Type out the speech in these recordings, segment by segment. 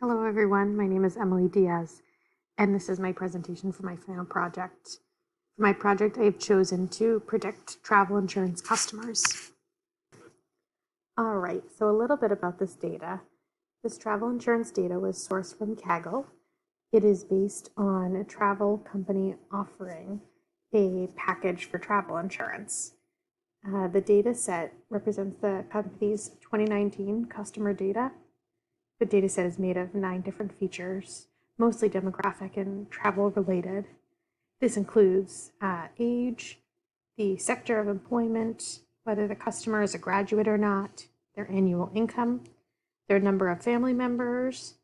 Hello everyone, my name is Emily Diaz, and this is my presentation for my final project. For my project, I have chosen to predict travel insurance customers. All right, so a little bit about this data. This travel insurance data was sourced from Kaggle. It is based on a travel company offering a package for travel insurance. The data set represents the company's 2019 customer data. The dataset is made of 9 different features, mostly demographic and travel related. This includes age, the sector of employment, whether the customer is a graduate or not, their annual income, their number of family members,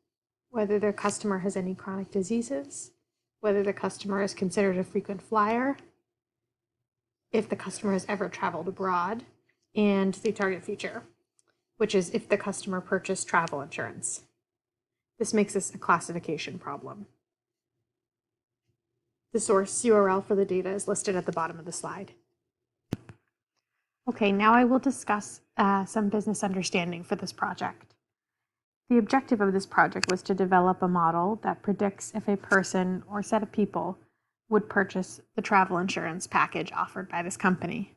whether their customer has any chronic diseases, whether the customer is considered a frequent flyer, if the customer has ever traveled abroad, and the target feature, which is if the customer purchased travel insurance. This makes this a classification problem. The source URL for the data is listed at the bottom of the slide. Okay, now I will discuss some business understanding for this project. The objective of this project was to develop a model that predicts if a person or set of people would purchase the travel insurance package offered by this company.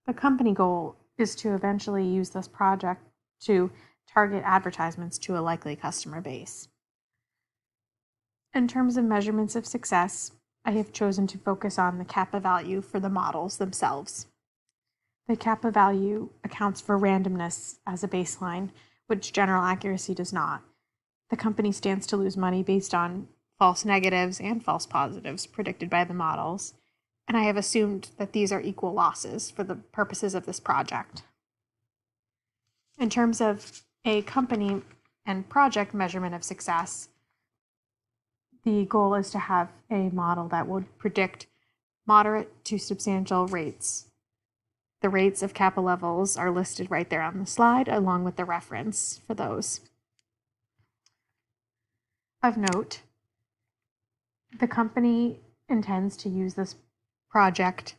The company goal is to eventually use this project to target advertisements to a likely customer base. In terms of measurements of success, I have chosen to focus on the kappa value for the models themselves. The kappa value accounts for randomness as a baseline, which general accuracy does not. The company stands to lose money based on false negatives and false positives predicted by the models, and I have assumed that these are equal losses for the purposes of this project. In terms of a company and project measurement of success, the goal is to have a model that would predict moderate to substantial rates. The rates of kappa levels are listed right there on the slide, along with the reference for those. Of note, the company intends to use this project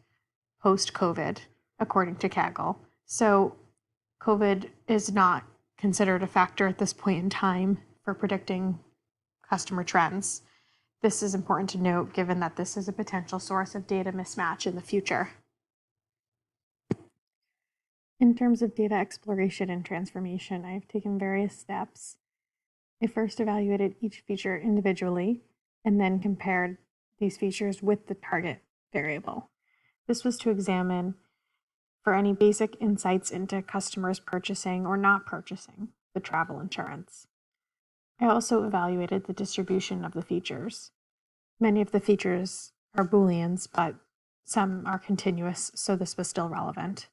post-COVID, according to Kaggle. So COVID is not considered a factor at this point in time for predicting customer trends. This is important to note given that this is a potential source of data mismatch in the future. In terms of data exploration and transformation, I have taken various steps. I first evaluated each feature individually and then compared these features with the target variable. This was to examine for any basic insights into customers purchasing or not purchasing the travel insurance. I also evaluated the distribution of the features. Many of the features are Booleans, but some are continuous, so this was still relevant.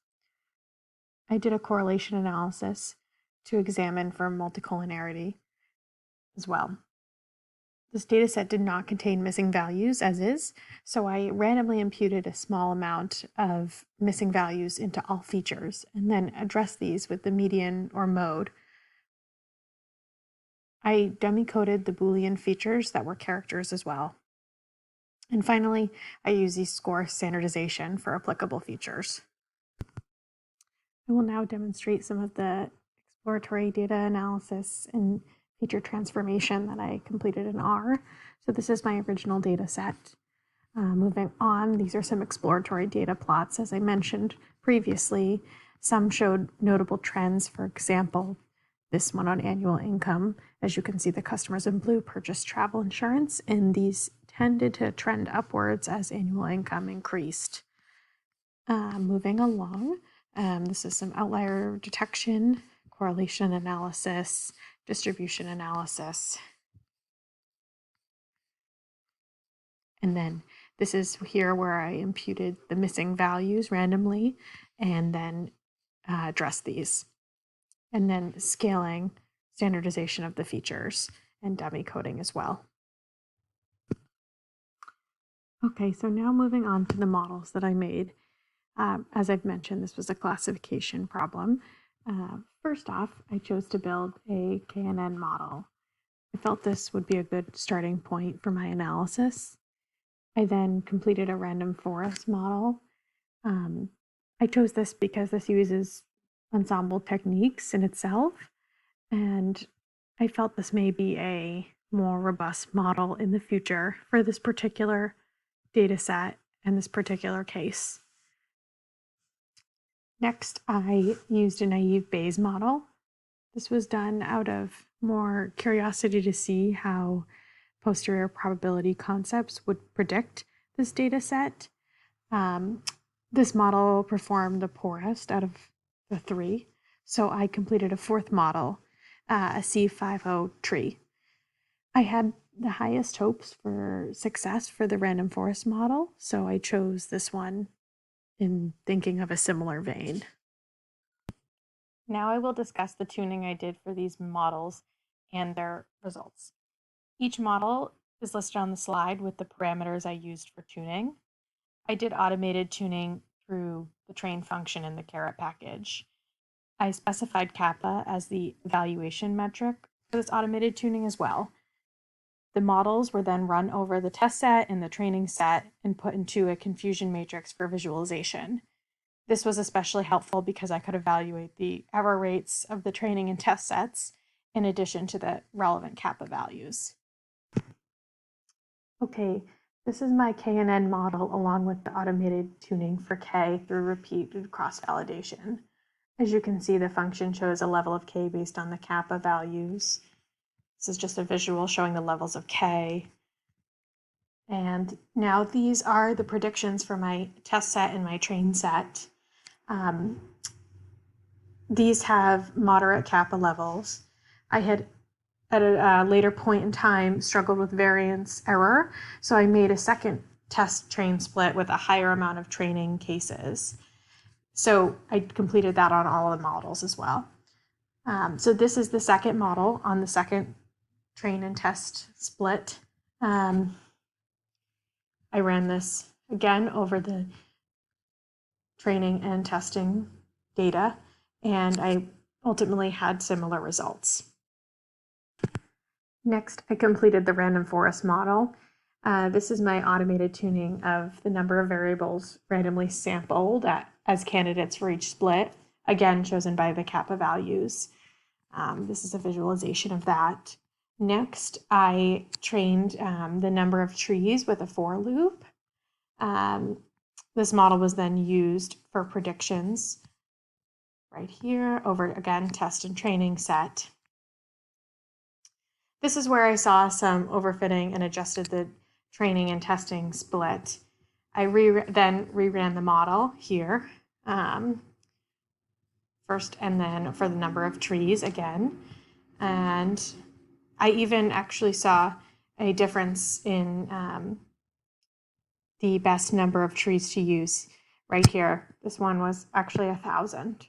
I did a correlation analysis to examine for multicollinearity as well. This dataset did not contain missing values as is, so I randomly imputed a small amount of missing values into all features and then addressed these with the median or mode. I dummy-coded the Boolean features that were characters as well. And finally, I use Z-score standardization for applicable features. I will now demonstrate some of the exploratory data analysis and feature transformation that I completed in R. So this is my original data set. Moving on, these are some exploratory data plots. As I mentioned previously, some showed notable trends. For example, this one on annual income. As you can see, the customers in blue purchased travel insurance, and these tended to trend upwards as annual income increased. Moving along, this is some outlier detection, correlation analysis, distribution analysis. And then this is here where I imputed the missing values randomly and then addressed these. And then scaling, standardization of the features, and dummy coding as well. Okay, so now moving on to the models that I made. As I've mentioned, this was a classification problem. First off, I chose to build a KNN model. I felt this would be a good starting point for my analysis. I then completed a random forest model. I chose this because this uses ensemble techniques in itself, and I felt this may be a more robust model in the future for this particular data set and this particular case. Next, I used a naive Bayes model. This was done out of more curiosity to see how posterior probability concepts would predict this data set. This model performed the poorest out of the three, so I completed a fourth model, a C50 tree. I had the highest hopes for success for the random forest model, so I chose this one in thinking of a similar vein. Now I will discuss the tuning I did for these models and their results. Each model is listed on the slide with the parameters I used for tuning. I did automated tuning through the train function in the caret package. I specified kappa as the evaluation metric for this automated tuning as well. The models were then run over the test set and the training set and put into a confusion matrix for visualization. This was especially helpful because I could evaluate the error rates of the training and test sets in addition to the relevant kappa values. Okay, this is my KNN model along with the automated tuning for K through repeated cross-validation. As you can see, the function shows a level of K based on the kappa values. This is just a visual showing the levels of K. And now these are the predictions for my test set and my train set. These have moderate kappa levels. I had, at a later point in time, struggled with variance error, so I made a second test train split with a higher amount of training cases. So I completed that on all of the models as well. So this is the second model on the second train and test split. I ran this again over the training and testing data, and I ultimately had similar results. Next, I completed the random forest model. This is my automated tuning of the number of variables randomly sampled as candidates for each split, again chosen by the kappa values. This is a visualization of that. Next, I trained the number of trees with a for loop. This model was then used for predictions right here over, again, test and training set. This is where I saw some overfitting and adjusted the training and testing split. I then reran the model here first, and then for the number of trees again. And I even actually saw a difference in the best number of trees to use right here. This one was actually 1,000,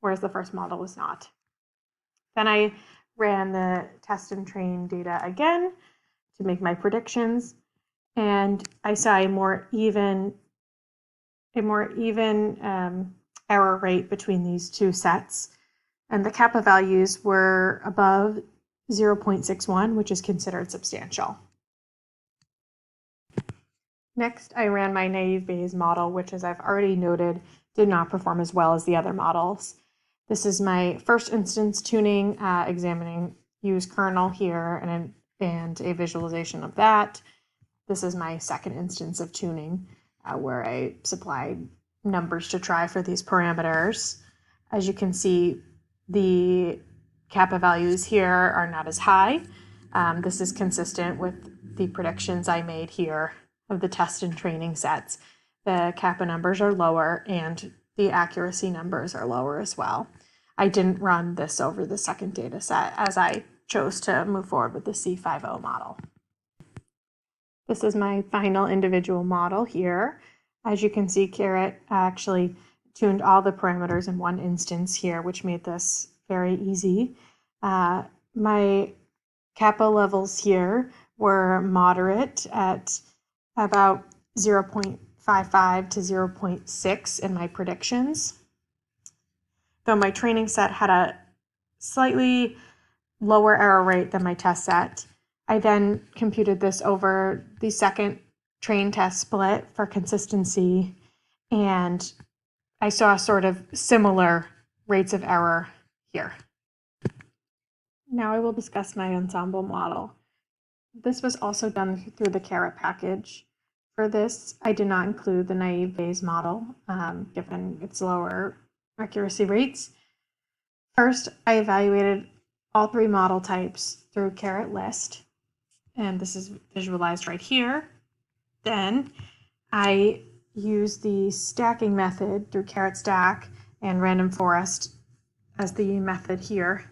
whereas the first model was not. Then I ran the test and train data again to make my predictions, and I saw a more even error rate between these two sets, and the kappa values were above 0.61, which is considered substantial. Next, I ran my naive Bayes model, which, as I've already noted, did not perform as well as the other models. This is my first instance tuning, examining use kernel here and a visualization of that. This is my second instance of tuning where I supplied numbers to try for these parameters. As you can see, the kappa values here are not as high. This is consistent with the predictions I made here of the test and training sets. The kappa numbers are lower and the accuracy numbers are lower as well. I didn't run this over the second data set as I chose to move forward with the C50 model. This is my final individual model here. As you can see, Caret actually tuned all the parameters in one instance here, which made this very easy. My kappa levels here were moderate at about 0.55 to 0.6 in my predictions. Though my training set had a slightly lower error rate than my test set, I then computed this over the second train test split for consistency, and I saw sort of similar rates of error here. Now I will discuss my ensemble model. This was also done through the Caret package. For this, I did not include the naive Bayes model, given its lower accuracy rates. First, I evaluated all three model types through Caret list, and this is visualized right here. Then I used the stacking method through Caret stack and random forest as the method here.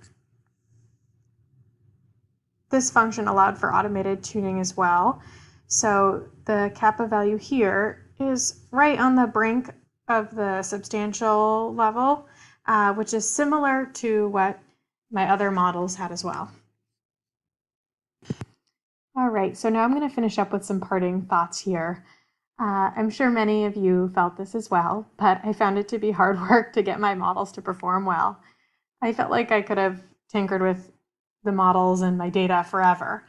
This function allowed for automated tuning as well. So the kappa value here is right on the brink of the substantial level, which is similar to what my other models had as well. All right, so now I'm going to finish up with some parting thoughts here. I'm sure many of you felt this as well, but I found it to be hard work to get my models to perform well. I felt like I could have tinkered with the models and my data forever.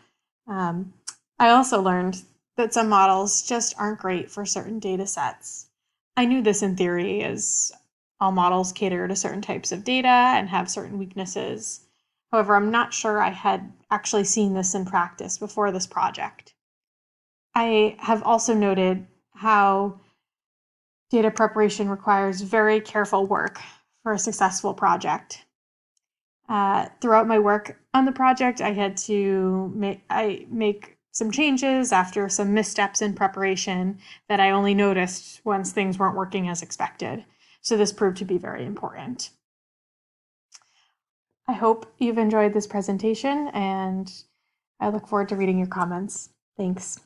I also learned that some models just aren't great for certain data sets. I knew this in theory, as all models cater to certain types of data and have certain weaknesses. However, I'm not sure I had actually seen this in practice before this project. I have also noted how data preparation requires very careful work for a successful project. Throughout my work on the project, I had to make some changes after some missteps in preparation that I only noticed once things weren't working as expected. So this proved to be very important. I hope you've enjoyed this presentation, and I look forward to reading your comments. Thanks.